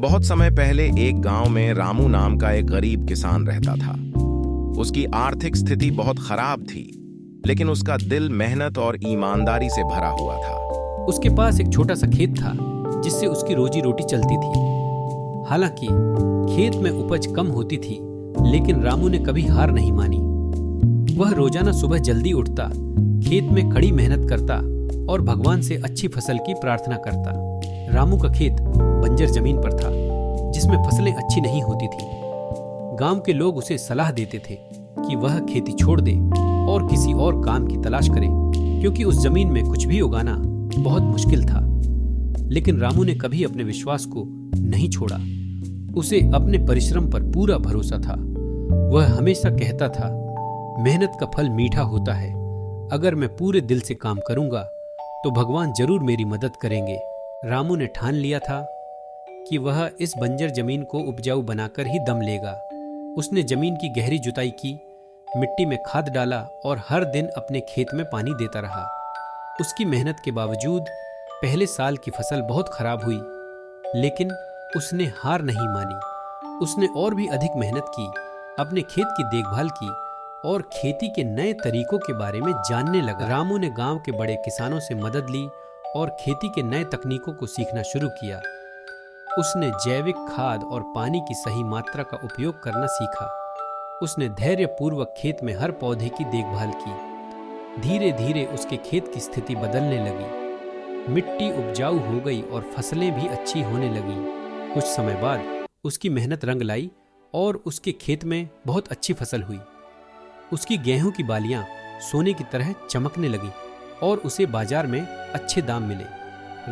बहुत समय पहले एक गांव में रामू नाम का एक गरीब किसान रहता था। उसकी आर्थिक स्थिति बहुत खराब थी, लेकिन उसका दिल मेहनत और ईमानदारी से भरा हुआ था। उसके पास एक छोटा सा खेत था जिससे उसकी रोजी रोटी चलती थी। हालांकि खेत में उपज कम होती थी, लेकिन रामू ने कभी हार नहीं मानी। वह रोजाना सुबह जल्दी उठता, खेत में कड़ी मेहनत करता और भगवान से अच्छी फसल की प्रार्थना करता। रामू का खेत बंजर जमीन पर था, जिसमें फसलें अच्छी नहीं होती थीं। गांव के लोग उसे सलाह देते थे कि वह खेती छोड़ दे और किसी और काम की तलाश करे, क्योंकि उस जमीन में कुछ भी उगाना बहुत मुश्किल था। लेकिन रामू ने कभी अपने विश्वास को नहीं छोड़ा। उसे अपने परिश्रम पर पूरा भरोसा था। वह हमेशा कहता था, मेहनत का फल मीठा होता है। अगर मैं पूरे दिल से काम करूंगा तो भगवान जरूर मेरी मदद करेंगे। रामू ने ठान लिया था कि वह इस बंजर जमीन को उपजाऊ बनाकर ही दम लेगा। उसने जमीन की गहरी जुताई की, मिट्टी में खाद डाला और हर दिन अपने खेत में पानी देता रहा। उसकी मेहनत के बावजूद पहले साल की फसल बहुत खराब हुई, लेकिन उसने हार नहीं मानी। उसने और भी अधिक मेहनत की, अपने खेत की देखभाल की और खेती के नए तरीकों के बारे में जानने लगा। रामू ने गांव के बड़े किसानों से मदद ली और खेती के नए तकनीकों को सीखना शुरू किया। उसने जैविक खाद और पानी की सही मात्रा का उपयोग करना सीखा। उसने धैर्यपूर्वक खेत में हर पौधे की देखभाल की। धीरे धीरे उसके खेत की स्थिति बदलने लगी। मिट्टी उपजाऊ हो गई और फसलें भी अच्छी होने लगीं। कुछ समय बाद उसकी मेहनत रंग लाई और उसके खेत में बहुत अच्छी फसल हुई। उसकी गेहूं की बालियां सोने की तरह चमकने लगी और उसे बाजार में अच्छे दाम मिले।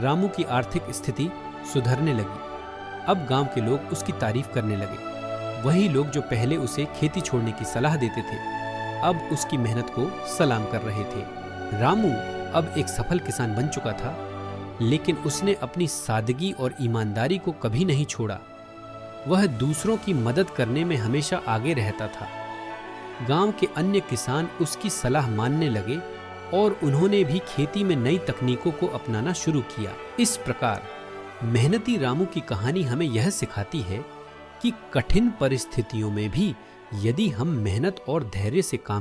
रामू की आर्थिक स्थिति सुधरने लगी। अब गांव के लोग उसकी तारीफ करने लगे। वही लोग जो पहले उसे खेती छोड़ने की सलाह देते थे, अब उसकी मेहनत को सलाम कर रहे थे। रामू अब एक सफल किसान बन चुका था, लेकिन उसने अपनी सादगी और ईमानदारी को कभी नहीं छोड़ा। वह दूसरों की मदद करने में हमेशा आगे रहता था। गांव के अन्य किसान उसकी सलाह मानने लगे और उन्होंने भी खेती में नई तकनीकों को अपनाना शुरू किया। इस प्रकार मेहनती रामू की कहानी हमें यह सिखाती है कि कठिन परिस्थितियों में भी यदि हम मेहनत और धैर्य से काम